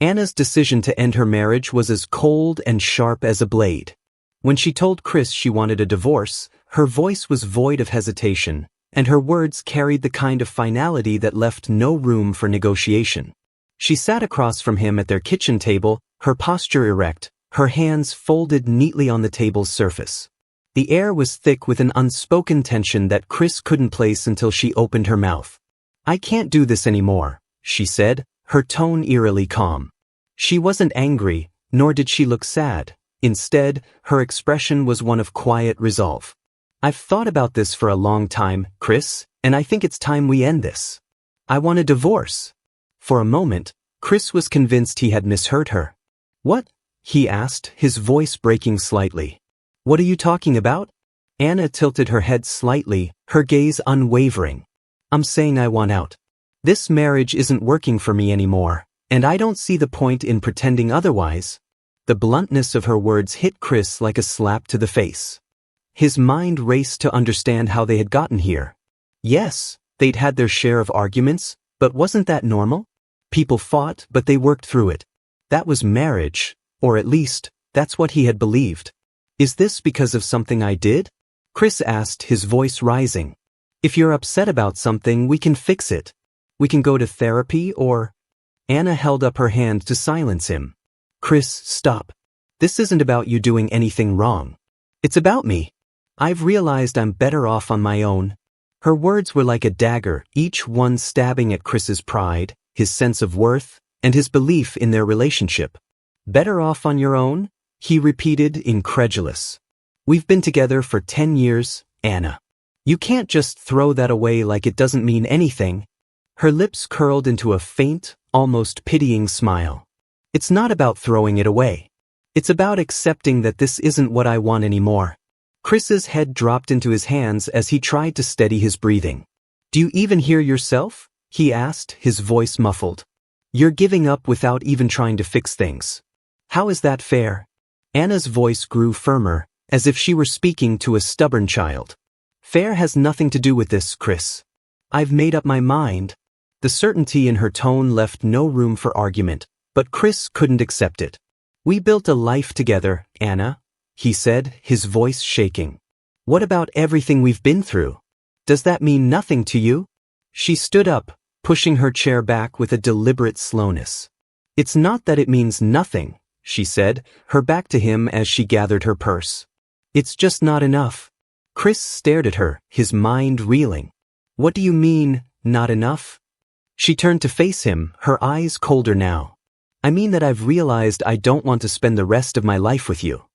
Anna's decision to end her marriage was as cold and sharp as a blade. When she told Chris she wanted a divorce, her voice was void of hesitation, and her words carried the kind of finality that left no room for negotiation. She sat across from him at their kitchen table, her posture erect, her hands folded neatly on the table's surface. The air was thick with an unspoken tension that Chris couldn't place until she opened her mouth. "I can't do this anymore," she said, her tone eerily calm. She wasn't angry, nor did she look sad. Instead, her expression was one of quiet resolve. "I've thought about this for a long time, Chris, and I think it's time we end this. I want a divorce." For a moment, Chris was convinced he had misheard her. "What?" he asked, his voice breaking slightly. "What are you talking about?" Anna tilted her head slightly, her gaze unwavering. "I'm saying I want out. This marriage isn't working for me anymore, and I don't see the point in pretending otherwise." The bluntness of her words hit Chris like a slap to the face. His mind raced to understand how they had gotten here. Yes, they'd had their share of arguments, but wasn't that normal? People fought, but they worked through it. That was marriage, or at least, that's what he had believed. "Is this because of something I did?" Chris asked, his voice rising. "If you're upset about something, we can fix it. We can go to therapy or—" Anna held up her hand to silence him. "Chris, stop. This isn't about you doing anything wrong. It's about me. I've realized I'm better off on my own." Her words were like a dagger, each one stabbing at Chris's pride, his sense of worth, and his belief in their relationship. "Better off on your own?" he repeated, incredulous. "We've been together for 10 years, Anna. You can't just throw that away like it doesn't mean anything." Her lips curled into a faint, almost pitying smile. "It's not about throwing it away. It's about accepting that this isn't what I want anymore." Chris's head dropped into his hands as he tried to steady his breathing. "Do you even hear yourself?" he asked, his voice muffled. "You're giving up without even trying to fix things. How is that fair?" Anna's voice grew firmer, as if she were speaking to a stubborn child. "Fair has nothing to do with this, Chris. I've made up my mind." The certainty in her tone left no room for argument, but Chris couldn't accept it. "We built a life together, Anna," he said, his voice shaking. "What about everything we've been through? Does that mean nothing to you?" She stood up, pushing her chair back with a deliberate slowness. "It's not that it means nothing," she said, her back to him as she gathered her purse. "It's just not enough." Chris stared at her, his mind reeling. "What do you mean, not enough?" She turned to face him, her eyes colder now. "I mean that I've realized I don't want to spend the rest of my life with you.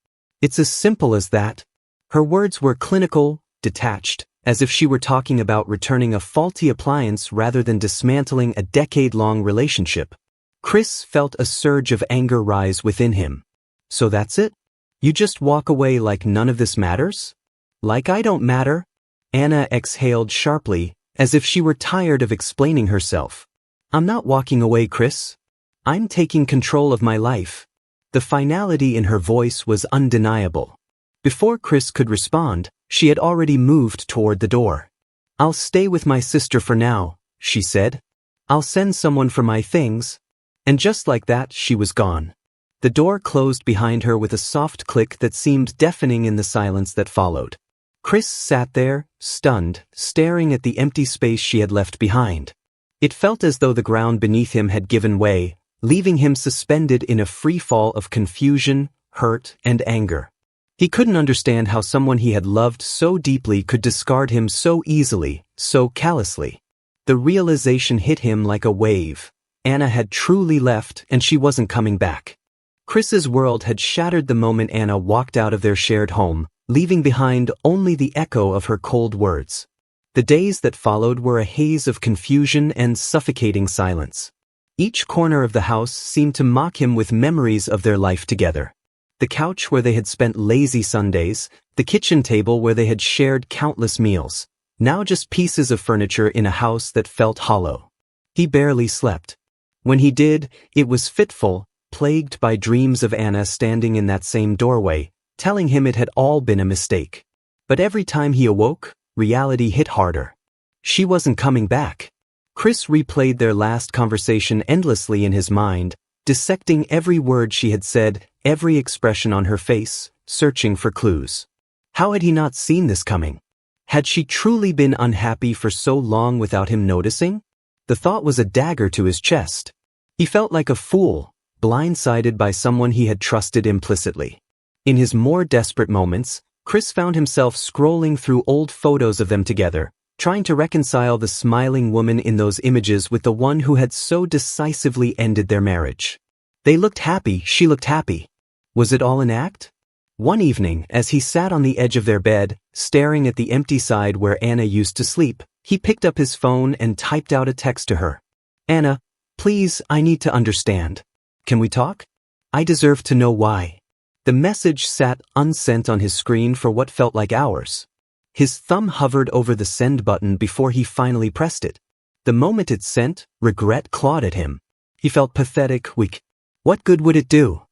It's as simple as that." Her words were clinical, detached, as if she were talking about returning a faulty appliance rather than dismantling a decade-long relationship. Chris felt a surge of anger rise within him. "So that's it? You just walk away like none of this matters? Like I don't matter?" Anna exhaled sharply, as if she were tired of explaining herself. "I'm not walking away, Chris. I'm taking control of my life." The finality in her voice was undeniable. Before Chris could respond, she had already moved toward the door. "I'll stay with my sister for now," she said. "I'll send someone for my things." And just like that, she was gone. The door closed behind her with a soft click that seemed deafening in the silence that followed. Chris sat there, stunned, staring at the empty space she had left behind. It felt as though the ground beneath him had given way, leaving him suspended in a free fall of confusion, hurt, and anger. He couldn't understand how someone he had loved so deeply could discard him so easily, so callously. The realization hit him like a wave. Anna had truly left, and she wasn't coming back. Chris's world had shattered the moment Anna walked out of their shared home, leaving behind only the echo of her cold words. The days that followed were a haze of confusion and suffocating silence. Each corner of the house seemed to mock him with memories of their life together. The couch where they had spent lazy Sundays, the kitchen table where they had shared countless meals, now just pieces of furniture in a house that felt hollow. He barely slept. When he did, it was fitful, plagued by dreams of Anna standing in that same doorway, telling him it had all been a mistake. But every time he awoke, reality hit harder. She wasn't coming back. Chris replayed their last conversation endlessly in his mind, dissecting every word she had said, every expression on her face, searching for clues. How had he not seen this coming? Had she truly been unhappy for so long without him noticing? The thought was a dagger to his chest. He felt like a fool, blindsided by someone he had trusted implicitly. In his more desperate moments, Chris found himself scrolling through old photos of them together, trying to reconcile the smiling woman in those images with the one who had so decisively ended their marriage. They looked happy, she looked happy. Was it all an act? One evening, as he sat on the edge of their bed, staring at the empty side where Anna used to sleep, he picked up his phone and typed out a text to her. "Anna, please, I need to understand. Can we talk? I deserve to know why." The message sat unsent on his screen for what felt like hours. His thumb hovered over the send button before he finally pressed it. The moment it sent, regret clawed at him. He felt pathetic, weak. What good would it do?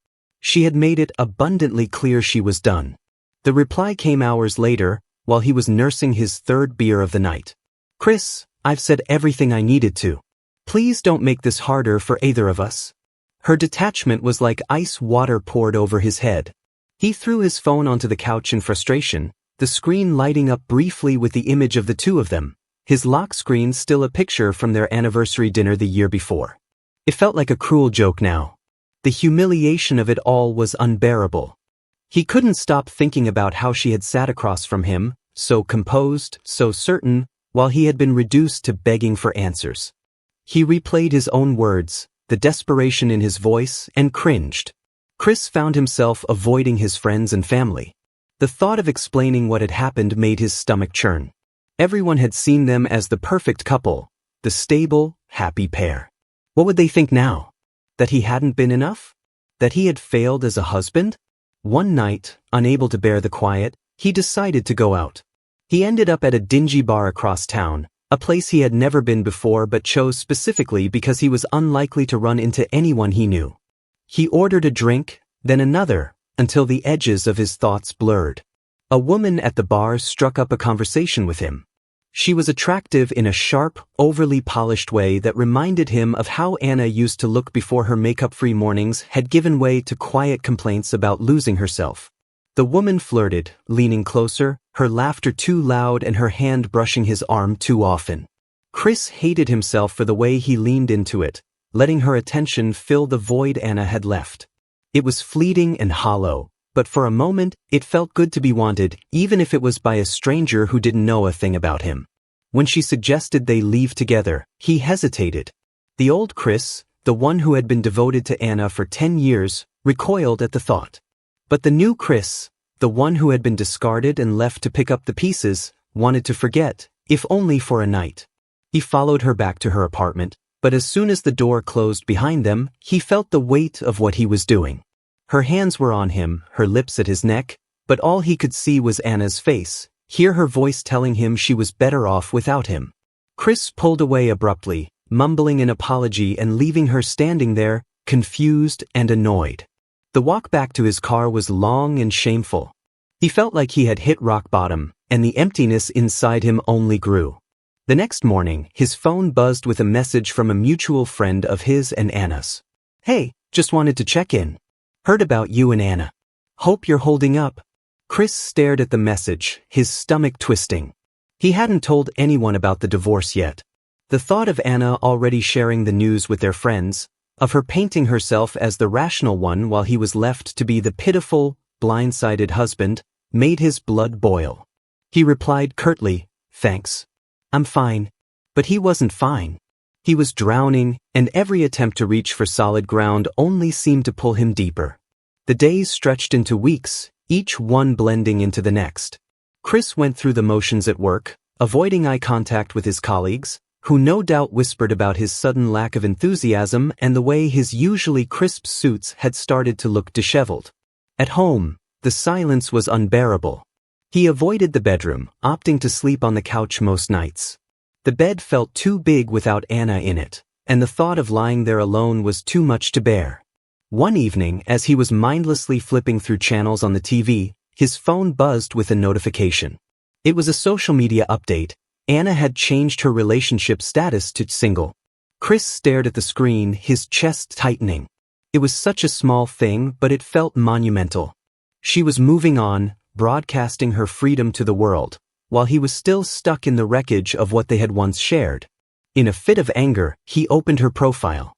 She had made it abundantly clear she was done. The reply came hours later, while he was nursing his third beer of the night. "Chris, I've said everything I needed to. Please don't make this harder for either of us." Her detachment was like ice water poured over his head. He threw his phone onto the couch in frustration, the screen lighting up briefly with the image of the two of them, his lock screen still a picture from their anniversary dinner the year before. It felt like a cruel joke now. The humiliation of it all was unbearable. He couldn't stop thinking about how she had sat across from him, so composed, so certain, while he had been reduced to begging for answers. He replayed his own words, the desperation in his voice, and cringed. Chris found himself avoiding his friends and family. The thought of explaining what had happened made his stomach churn. Everyone had seen them as the perfect couple, the stable, happy pair. What would they think now? That he hadn't been enough? That he had failed as a husband? One night, unable to bear the quiet, he decided to go out. He ended up at a dingy bar across town, a place he had never been before but chose specifically because he was unlikely to run into anyone he knew. He ordered a drink, then another, until the edges of his thoughts blurred. A woman at the bar struck up a conversation with him. She was attractive in a sharp, overly polished way that reminded him of how Anna used to look before her makeup-free mornings had given way to quiet complaints about losing herself. The woman flirted, leaning closer, her laughter too loud and her hand brushing his arm too often. Chris hated himself for the way he leaned into it, letting her attention fill the void Anna had left. It was fleeting and hollow, but for a moment, it felt good to be wanted, even if it was by a stranger who didn't know a thing about him. When she suggested they leave together, he hesitated. The old Chris, the one who had been devoted to Anna for 10 years, recoiled at the thought. But the new Chris, the one who had been discarded and left to pick up the pieces, wanted to forget, if only for a night. He followed her back to her apartment, but as soon as the door closed behind them, he felt the weight of what he was doing. Her hands were on him, her lips at his neck, but all he could see was Anna's face, hear her voice telling him she was better off without him. Chris pulled away abruptly, mumbling an apology and leaving her standing there, confused and annoyed. The walk back to his car was long and shameful. He felt like he had hit rock bottom, and the emptiness inside him only grew. The next morning, his phone buzzed with a message from a mutual friend of his and Anna's. "Hey, just wanted to check in. Heard about you and Anna. Hope you're holding up." Chris stared at the message, his stomach twisting. He hadn't told anyone about the divorce yet. The thought of Anna already sharing the news with their friends, of her painting herself as the rational one while he was left to be the pitiful, blindsided husband, made his blood boil. He replied curtly, "Thanks. I'm fine." But he wasn't fine. He was drowning, and every attempt to reach for solid ground only seemed to pull him deeper. The days stretched into weeks, each one blending into the next. Chris went through the motions at work, avoiding eye contact with his colleagues, who no doubt whispered about his sudden lack of enthusiasm and the way his usually crisp suits had started to look disheveled. At home, the silence was unbearable. He avoided the bedroom, opting to sleep on the couch most nights. The bed felt too big without Anna in it, and the thought of lying there alone was too much to bear. One evening, as he was mindlessly flipping through channels on the TV, his phone buzzed with a notification. It was a social media update. Anna had changed her relationship status to single. Chris stared at the screen, his chest tightening. It was such a small thing, but it felt monumental. She was moving on, broadcasting her freedom to the world, while he was still stuck in the wreckage of what they had once shared. In a fit of anger, he opened her profile.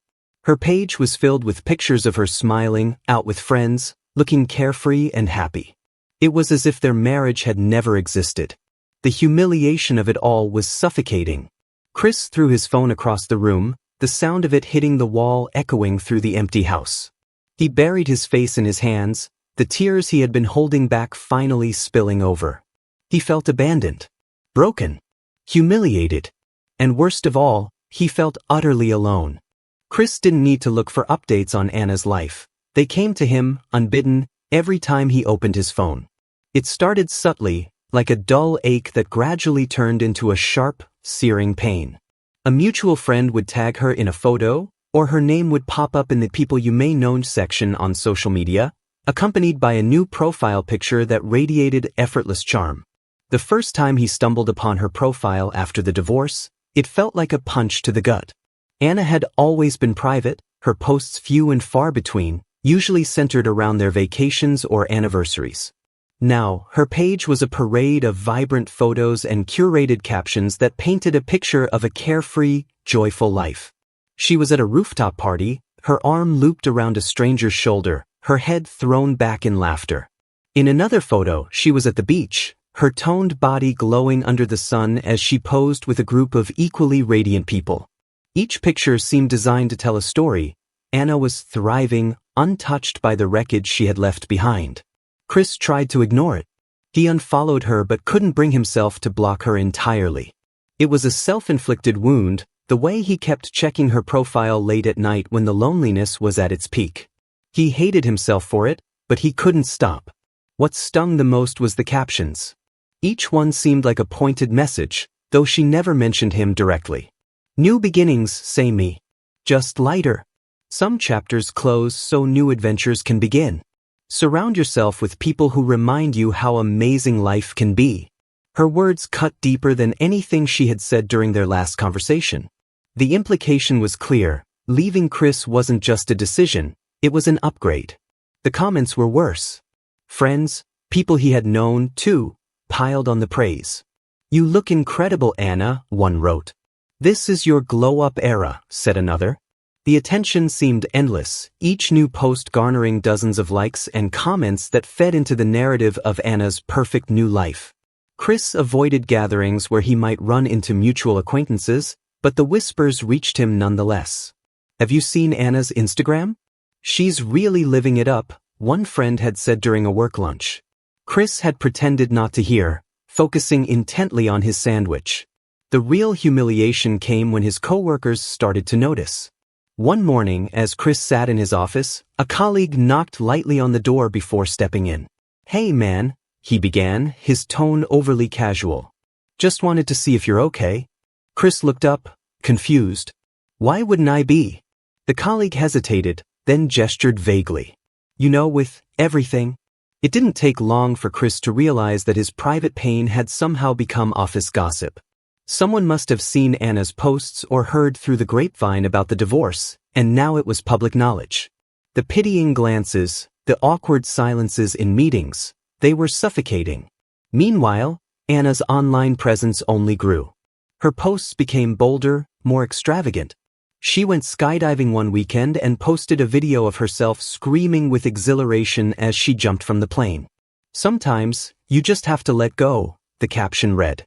Her page was filled with pictures of her smiling, out with friends, looking carefree and happy. It was as if their marriage had never existed. The humiliation of it all was suffocating. Chris threw his phone across the room, the sound of it hitting the wall echoing through the empty house. He buried his face in his hands, the tears he had been holding back finally spilling over. He felt abandoned, broken, humiliated, and worst of all, he felt utterly alone. Chris didn't need to look for updates on Anna's life. They came to him, unbidden, every time he opened his phone. It started subtly, like a dull ache that gradually turned into a sharp, searing pain. A mutual friend would tag her in a photo, or her name would pop up in the People You May Know section on social media, accompanied by a new profile picture that radiated effortless charm. The first time he stumbled upon her profile after the divorce, it felt like a punch to the gut. Anna had always been private, her posts few and far between, usually centered around their vacations or anniversaries. Now, her page was a parade of vibrant photos and curated captions that painted a picture of a carefree, joyful life. She was at a rooftop party, her arm looped around a stranger's shoulder, her head thrown back in laughter. In another photo, she was at the beach, her toned body glowing under the sun as she posed with a group of equally radiant people. Each picture seemed designed to tell a story. Anna was thriving, untouched by the wreckage she had left behind. Chris tried to ignore it. He unfollowed her but couldn't bring himself to block her entirely. It was a self-inflicted wound, the way he kept checking her profile late at night when the loneliness was at its peak. He hated himself for it, but he couldn't stop. What stung the most was the captions. Each one seemed like a pointed message, though she never mentioned him directly. New beginnings, say me. Just lighter. Some chapters close so new adventures can begin. Surround yourself with people who remind you how amazing life can be. Her words cut deeper than anything she had said during their last conversation. The implication was clear. Leaving Chris wasn't just a decision, it was an upgrade. The comments were worse. Friends, people he had known, too, piled on the praise. You look incredible, Anna, one wrote. This is your glow-up era, said another. The attention seemed endless, each new post garnering dozens of likes and comments that fed into the narrative of Anna's perfect new life. Chris avoided gatherings where he might run into mutual acquaintances, but the whispers reached him nonetheless. Have you seen Anna's Instagram? She's really living it up, one friend had said during a work lunch. Chris had pretended not to hear, focusing intently on his sandwich. The real humiliation came when his coworkers started to notice. One morning, as Chris sat in his office, a colleague knocked lightly on the door before stepping in. Hey man, he began, his tone overly casual. Just wanted to see if you're okay. Chris looked up, confused. Why wouldn't I be? The colleague hesitated, then gestured vaguely. You know, with everything. It didn't take long for Chris to realize that his private pain had somehow become office gossip. Someone must have seen Anna's posts or heard through the grapevine about the divorce, and now it was public knowledge. The pitying glances, the awkward silences in meetings, they were suffocating. Meanwhile, Anna's online presence only grew. Her posts became bolder, more extravagant. She went skydiving one weekend and posted a video of herself screaming with exhilaration as she jumped from the plane. Sometimes, you just have to let go, the caption read.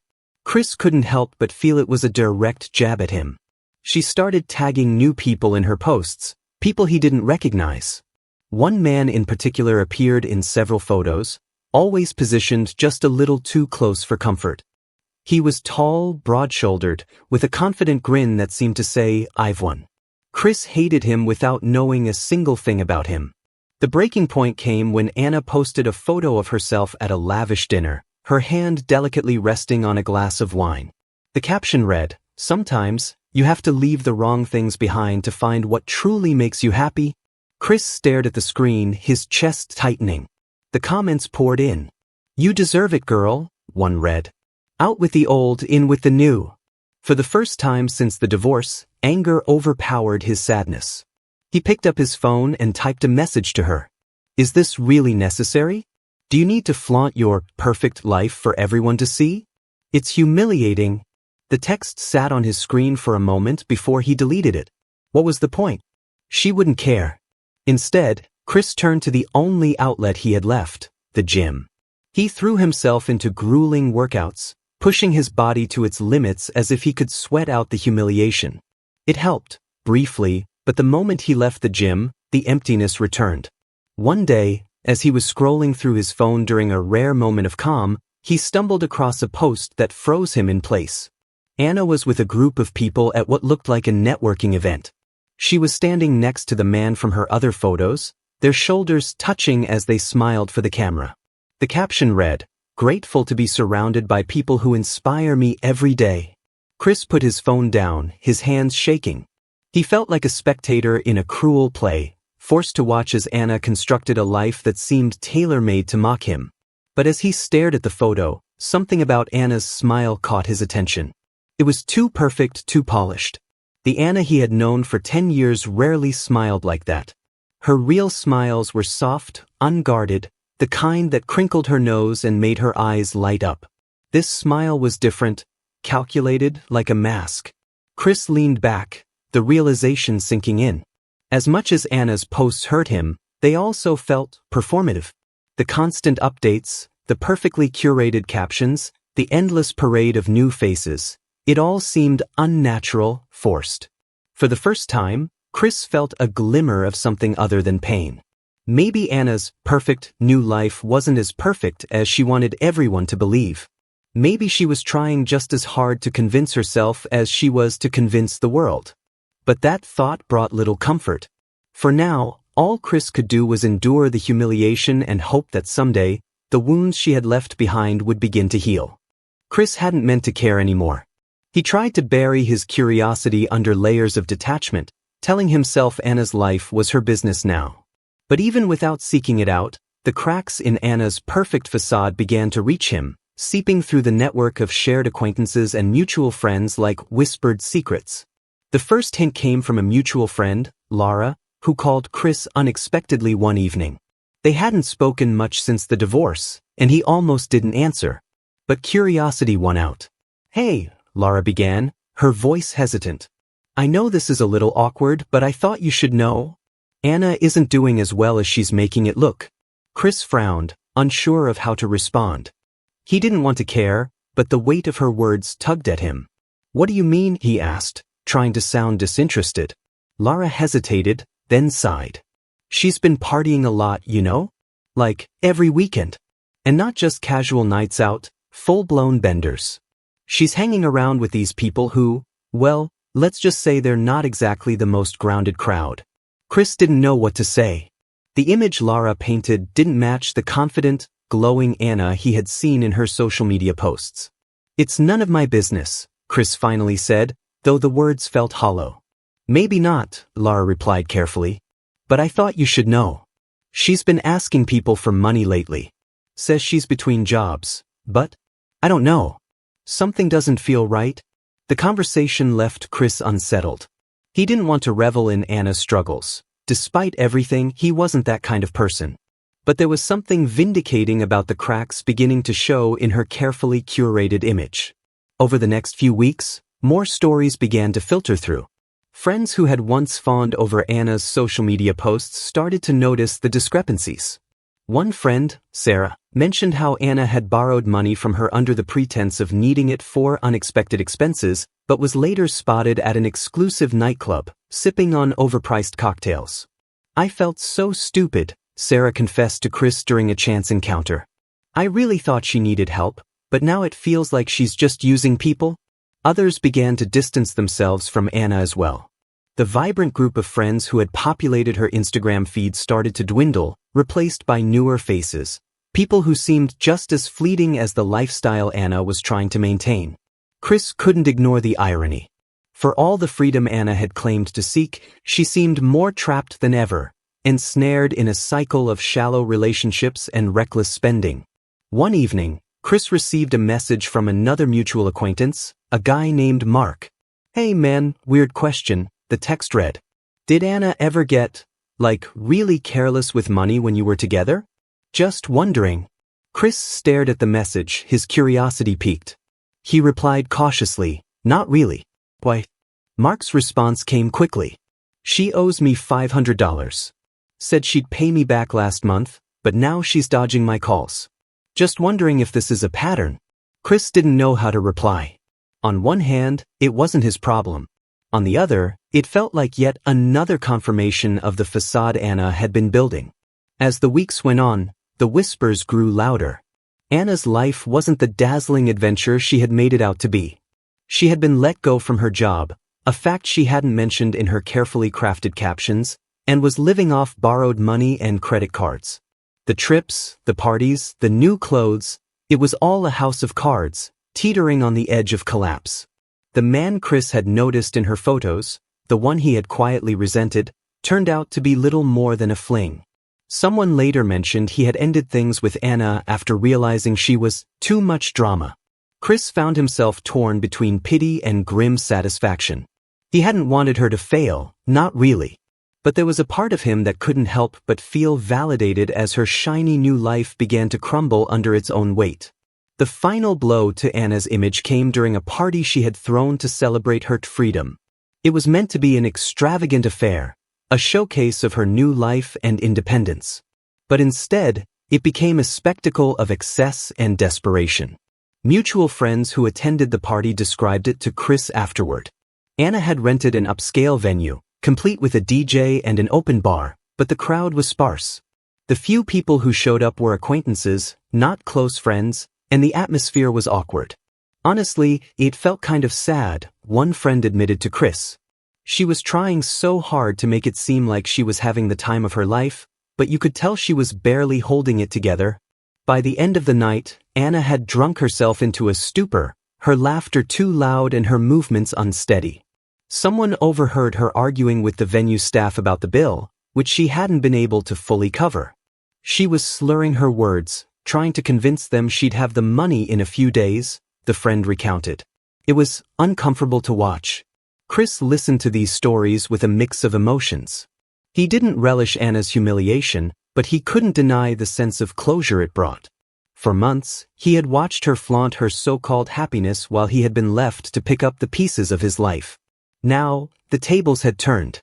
Chris couldn't help but feel it was a direct jab at him. She started tagging new people in her posts, people he didn't recognize. One man in particular appeared in several photos, always positioned just a little too close for comfort. He was tall, broad-shouldered, with a confident grin that seemed to say, I've won. Chris hated him without knowing a single thing about him. The breaking point came when Anna posted a photo of herself at a lavish dinner, her hand delicately resting on a glass of wine. The caption read, Sometimes, you have to leave the wrong things behind to find what truly makes you happy. Chris stared at the screen, his chest tightening. The comments poured in. You deserve it, girl, one read. Out with the old, in with the new. For the first time since the divorce, anger overpowered his sadness. He picked up his phone and typed a message to her. Is this really necessary? Do you need to flaunt your perfect life for everyone to see? It's humiliating. The text sat on his screen for a moment before he deleted it. What was the point? She wouldn't care. Instead, Chris turned to the only outlet he had left, the gym. He threw himself into grueling workouts, pushing his body to its limits as if he could sweat out the humiliation. It helped, briefly, but the moment he left the gym, the emptiness returned. One day, as he was scrolling through his phone during a rare moment of calm, he stumbled across a post that froze him in place. Anna was with a group of people at what looked like a networking event. She was standing next to the man from her other photos, their shoulders touching as they smiled for the camera. The caption read, "Grateful to be surrounded by people who inspire me every day." Chris put his phone down, his hands shaking. He felt like a spectator in a cruel play, forced to watch as Anna constructed a life that seemed tailor-made to mock him. But as he stared at the photo, something about Anna's smile caught his attention. It was too perfect, too polished. The Anna he had known for 10 years rarely smiled like that. Her real smiles were soft, unguarded, the kind that crinkled her nose and made her eyes light up. This smile was different, calculated, like a mask. Chris leaned back, the realization sinking in. As much as Anna's posts hurt him, they also felt performative. The constant updates, the perfectly curated captions, the endless parade of new faces, it all seemed unnatural, forced. For the first time, Chris felt a glimmer of something other than pain. Maybe Anna's perfect new life wasn't as perfect as she wanted everyone to believe. Maybe she was trying just as hard to convince herself as she was to convince the world. But that thought brought little comfort. For now, all Chris could do was endure the humiliation and hope that someday, the wounds she had left behind would begin to heal. Chris hadn't meant to care anymore. He tried to bury his curiosity under layers of detachment, telling himself Anna's life was her business now. But even without seeking it out, the cracks in Anna's perfect facade began to reach him, seeping through the network of shared acquaintances and mutual friends like whispered secrets. The first hint came from a mutual friend, Laura, who called Chris unexpectedly one evening. They hadn't spoken much since the divorce, and he almost didn't answer. But curiosity won out. "Hey," Laura began, her voice hesitant. "I know this is a little awkward, but I thought you should know. Anna isn't doing as well as she's making it look." Chris frowned, unsure of how to respond. He didn't want to care, but the weight of her words tugged at him. "What do you mean?" he asked, trying to sound disinterested. Laura hesitated, then sighed. "She's been partying a lot, you know? Like, every weekend. And not just casual nights out, full-blown benders. She's hanging around with these people who, well, let's just say they're not exactly the most grounded crowd." Chris didn't know what to say. The image Laura painted didn't match the confident, glowing Anna he had seen in her social media posts. "It's none of my business," Chris finally said, though the words felt hollow. "Maybe not," Laura replied carefully. "But I thought you should know. She's been asking people for money lately. Says she's between jobs, but I don't know. Something doesn't feel right." The conversation left Chris unsettled. He didn't want to revel in Anna's struggles. Despite everything, he wasn't that kind of person. But there was something vindicating about the cracks beginning to show in her carefully curated image. Over the next few weeks, more stories began to filter through. Friends who had once fawned over Anna's social media posts started to notice the discrepancies. One friend, Sarah, mentioned how Anna had borrowed money from her under the pretense of needing it for unexpected expenses, but was later spotted at an exclusive nightclub, sipping on overpriced cocktails. "I felt so stupid," Sarah confessed to Chris during a chance encounter. "I really thought she needed help, but now it feels like she's just using people." Others began to distance themselves from Anna as well. The vibrant group of friends who had populated her Instagram feed started to dwindle, replaced by newer faces, people who seemed just as fleeting as the lifestyle Anna was trying to maintain. Chris couldn't ignore the irony. For all the freedom Anna had claimed to seek, she seemed more trapped than ever, ensnared in a cycle of shallow relationships and reckless spending. One evening, Chris received a message from another mutual acquaintance, a guy named Mark. "Hey man, weird question," the text read. Did Anna ever get, really careless with money when you were together? Just wondering. Chris stared at the message, his curiosity piqued. He replied cautiously, not really. Why? Mark's response came quickly. She owes me $500. Said she'd pay me back last month, but now she's dodging my calls. Just wondering if this is a pattern. Chris didn't know how to reply. On one hand, it wasn't his problem. On the other, it felt like yet another confirmation of the facade Anna had been building. As the weeks went on, the whispers grew louder. Anna's life wasn't the dazzling adventure she had made it out to be. She had been let go from her job, a fact she hadn't mentioned in her carefully crafted captions, and was living off borrowed money and credit cards. The trips, the parties, the new clothes, it was all a house of cards, teetering on the edge of collapse. The man Chris had noticed in her photos, the one he had quietly resented, turned out to be little more than a fling. Someone later mentioned he had ended things with Anna after realizing she was too much drama. Chris found himself torn between pity and grim satisfaction. He hadn't wanted her to fail, not really. But there was a part of him that couldn't help but feel validated as her shiny new life began to crumble under its own weight. The final blow to Anna's image came during a party she had thrown to celebrate her freedom. It was meant to be an extravagant affair, a showcase of her new life and independence. But instead, it became a spectacle of excess and desperation. Mutual friends who attended the party described it to Chris afterward. Anna had rented an upscale venue, complete with a DJ and an open bar, but the crowd was sparse. The few people who showed up were acquaintances, not close friends, and the atmosphere was awkward. Honestly, it felt kind of sad, one friend admitted to Chris. She was trying so hard to make it seem like she was having the time of her life, but you could tell she was barely holding it together. By the end of the night, Anna had drunk herself into a stupor, her laughter too loud and her movements unsteady. Someone overheard her arguing with the venue staff about the bill, which she hadn't been able to fully cover. She was slurring her words, trying to convince them she'd have the money in a few days, the friend recounted. It was uncomfortable to watch. Chris listened to these stories with a mix of emotions. He didn't relish Anna's humiliation, but he couldn't deny the sense of closure it brought. For months, he had watched her flaunt her so-called happiness while he had been left to pick up the pieces of his life. Now, the tables had turned.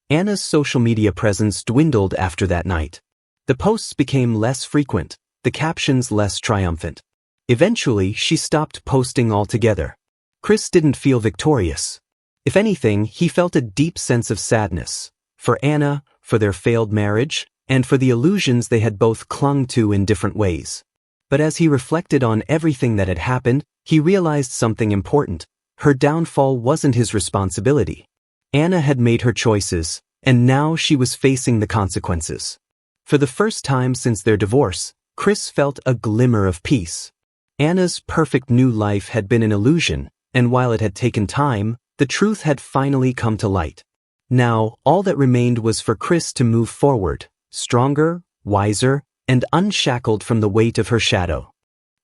Anna's social media presence dwindled after that night. The posts became less frequent, the captions less triumphant. Eventually, she stopped posting altogether. Chris didn't feel victorious. If anything, he felt a deep sense of sadness. For Anna, for their failed marriage, and for the illusions they had both clung to in different ways. But as he reflected on everything that had happened, he realized something important. Her downfall wasn't his responsibility. Anna had made her choices, and now she was facing the consequences. For the first time since their divorce, Chris felt a glimmer of peace. Anna's perfect new life had been an illusion, and while it had taken time, the truth had finally come to light. Now, all that remained was for Chris to move forward, stronger, wiser, and unshackled from the weight of her shadow.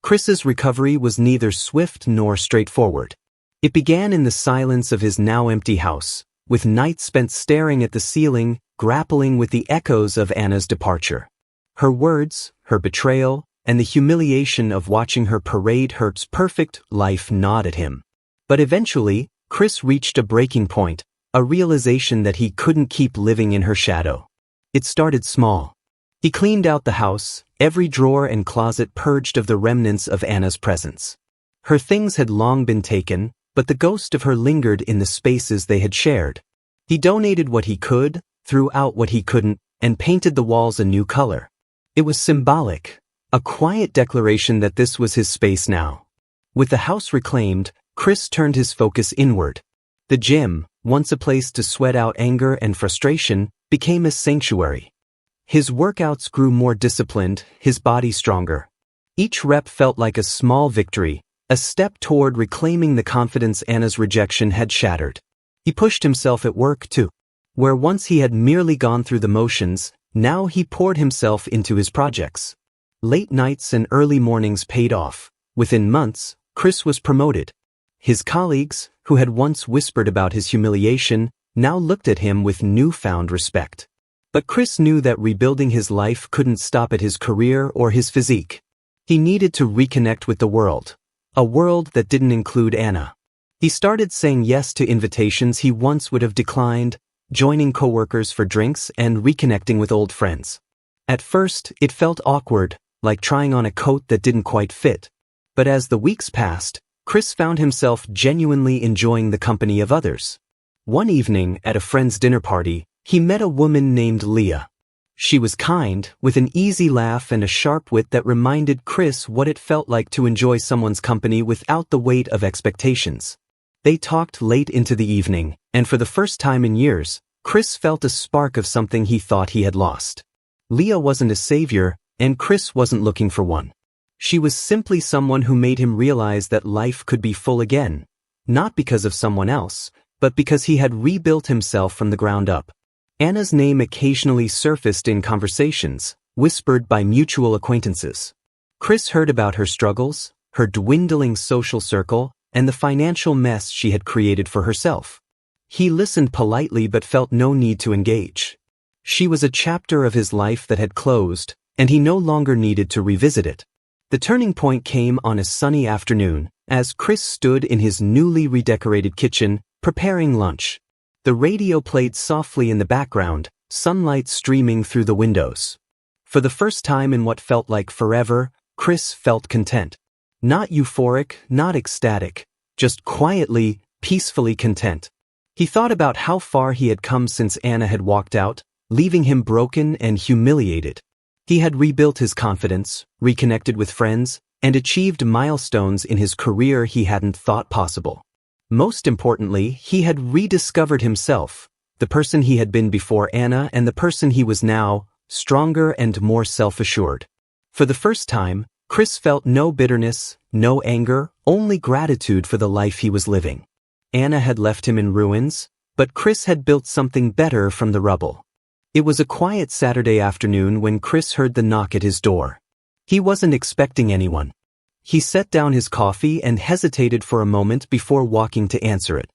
Chris's recovery was neither swift nor straightforward. It began in the silence of his now empty house, with nights spent staring at the ceiling, grappling with the echoes of Anna's departure. Her words, her betrayal, and the humiliation of watching her parade her perfect life gnawed at him. But eventually, Chris reached a breaking point, a realization that he couldn't keep living in her shadow. It started small. He cleaned out the house, every drawer and closet purged of the remnants of Anna's presence. Her things had long been taken, but the ghost of her lingered in the spaces they had shared. He donated what he could, threw out what he couldn't, and painted the walls a new color. It was symbolic, a quiet declaration that this was his space now. With the house reclaimed, Chris turned his focus inward. The gym, once a place to sweat out anger and frustration, became a sanctuary. His workouts grew more disciplined, his body stronger. Each rep felt like a small victory, a step toward reclaiming the confidence Anna's rejection had shattered. He pushed himself at work too. Where once he had merely gone through the motions, now he poured himself into his projects. Late nights and early mornings paid off. Within months, Chris was promoted. His colleagues, who had once whispered about his humiliation, now looked at him with newfound respect. But Chris knew that rebuilding his life couldn't stop at his career or his physique. He needed to reconnect with the world, a world that didn't include Anna. He started saying yes to invitations he once would have declined, joining coworkers for drinks and reconnecting with old friends. At first, it felt awkward, like trying on a coat that didn't quite fit. But as the weeks passed, Chris found himself genuinely enjoying the company of others. One evening, at a friend's dinner party, he met a woman named Leah. She was kind, with an easy laugh and a sharp wit that reminded Chris what it felt like to enjoy someone's company without the weight of expectations. They talked late into the evening, and for the first time in years, Chris felt a spark of something he thought he had lost. Leah wasn't a savior, and Chris wasn't looking for one. She was simply someone who made him realize that life could be full again, not because of someone else, but because he had rebuilt himself from the ground up. Anna's name occasionally surfaced in conversations, whispered by mutual acquaintances. Chris heard about her struggles, her dwindling social circle, and the financial mess she had created for herself. He listened politely but felt no need to engage. She was a chapter of his life that had closed, and he no longer needed to revisit it. The turning point came on a sunny afternoon, as Chris stood in his newly redecorated kitchen, preparing lunch. The radio played softly in the background, sunlight streaming through the windows. For the first time in what felt like forever, Chris felt content. Not euphoric, not ecstatic, just quietly, peacefully content. He thought about how far he had come since Anna had walked out, leaving him broken and humiliated. He had rebuilt his confidence, reconnected with friends, and achieved milestones in his career he hadn't thought possible. Most importantly, he had rediscovered himself, the person he had been before Anna and the person he was now, stronger and more self-assured. For the first time, Chris felt no bitterness, no anger, only gratitude for the life he was living. Anna had left him in ruins, but Chris had built something better from the rubble. It was a quiet Saturday afternoon when Chris heard the knock at his door. He wasn't expecting anyone. He set down his coffee and hesitated for a moment before walking to answer it.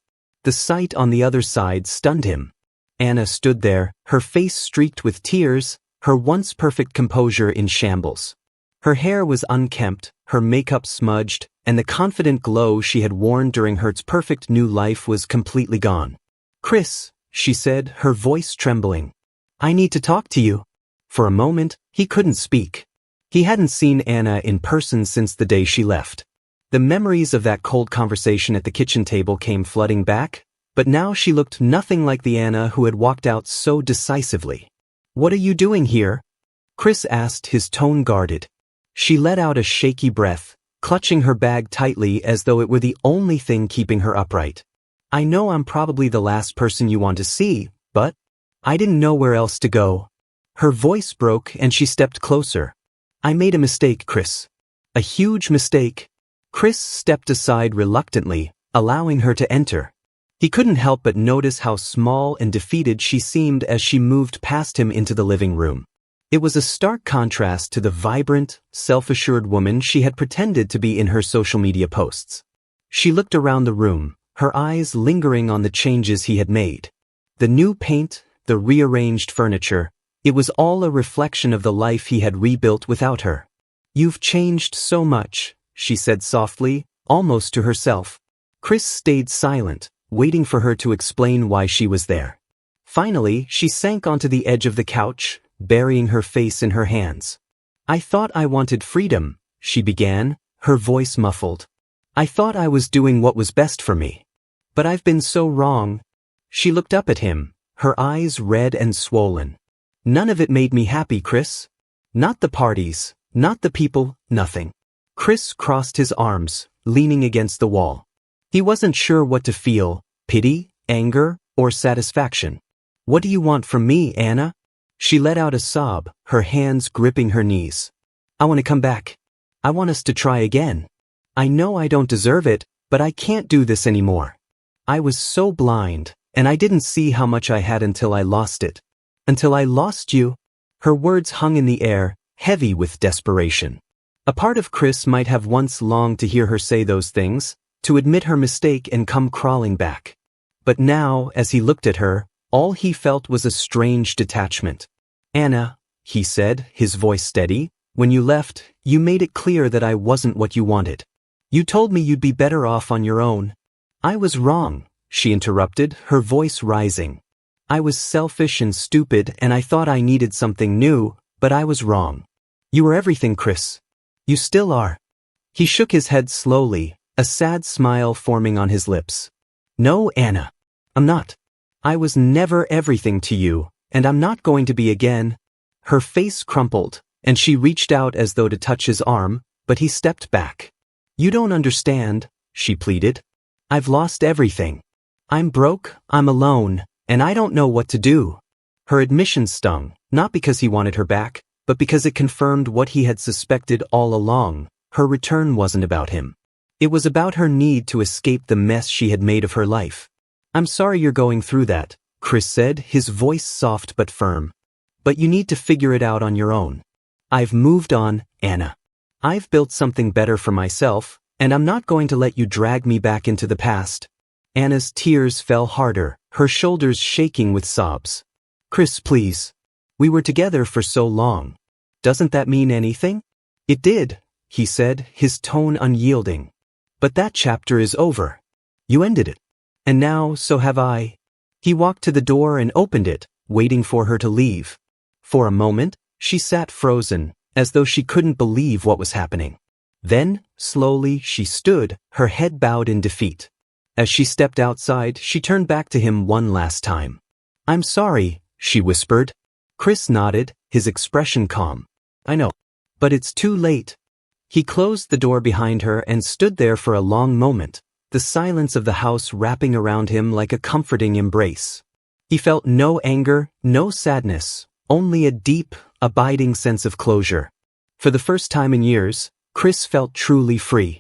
The sight on the other side stunned him. Anna stood there, her face streaked with tears, her once perfect composure in shambles. Her hair was unkempt, her makeup smudged, and the confident glow she had worn during her perfect new life was completely gone. "Chris," she said, her voice trembling. "I need to talk to you." For a moment, he couldn't speak. He hadn't seen Anna in person since the day she left. The memories of that cold conversation at the kitchen table came flooding back, but now she looked nothing like the Anna who had walked out so decisively. "What are you doing here?" Chris asked, his tone guarded. She let out a shaky breath, clutching her bag tightly as though it were the only thing keeping her upright. "I know I'm probably the last person you want to see, but I didn't know where else to go." Her voice broke and she stepped closer. "I made a mistake, Chris. A huge mistake." Chris stepped aside reluctantly, allowing her to enter. He couldn't help but notice how small and defeated she seemed as she moved past him into the living room. It was a stark contrast to the vibrant, self-assured woman she had pretended to be in her social media posts. She looked around the room, her eyes lingering on the changes he had made. The new paint, the rearranged furniture, it was all a reflection of the life he had rebuilt without her. "You've changed so much," she said softly, almost to herself. Chris stayed silent, waiting for her to explain why she was there. Finally, she sank onto the edge of the couch, burying her face in her hands. "I thought I wanted freedom," she began, her voice muffled. "I thought I was doing what was best for me. But I've been so wrong." She looked up at him, her eyes red and swollen. "None of it made me happy, Chris. Not the parties, not the people, nothing." Chris crossed his arms, leaning against the wall. He wasn't sure what to feel, pity, anger, or satisfaction. "What do you want from me, Anna?" She let out a sob, her hands gripping her knees. "I want to come back. I want us to try again. I know I don't deserve it, but I can't do this anymore. I was so blind, and I didn't see how much I had until I lost it. Until I lost you." Her words hung in the air, heavy with desperation. A part of Chris might have once longed to hear her say those things, to admit her mistake and come crawling back. But now, as he looked at her, all he felt was a strange detachment. "Anna," he said, his voice steady, "when you left, you made it clear that I wasn't what you wanted. You told me you'd be better off on your own." "I was wrong," she interrupted, her voice rising. "I was selfish and stupid, and I thought I needed something new, but I was wrong. You were everything, Chris. You still are." He shook his head slowly, a sad smile forming on his lips. "No, Anna. I'm not. I was never everything to you, and I'm not going to be again." Her face crumpled, and she reached out as though to touch his arm, but he stepped back. "You don't understand," she pleaded. "I've lost everything. I'm broke, I'm alone, and I don't know what to do." Her admission stung, not because he wanted her back, but because it confirmed what he had suspected all along. Her return wasn't about him. It was about her need to escape the mess she had made of her life. "I'm sorry you're going through that," Chris said, his voice soft but firm. "But you need to figure it out on your own. I've moved on, Anna. I've built something better for myself, and I'm not going to let you drag me back into the past." Anna's tears fell harder, her shoulders shaking with sobs. "Chris, please. We were together for so long. Doesn't that mean anything?" "It did," he said, his tone unyielding. "But that chapter is over. You ended it. And now, so have I." He walked to the door and opened it, waiting for her to leave. For a moment, she sat frozen, as though she couldn't believe what was happening. Then, slowly, she stood, her head bowed in defeat. As she stepped outside, she turned back to him one last time. "I'm sorry," she whispered. Chris nodded, his expression calm. "I know. But it's too late." He closed the door behind her and stood there for a long moment, the silence of the house wrapping around him like a comforting embrace. He felt no anger, no sadness, only a deep, abiding sense of closure. For the first time in years, Chris felt truly free.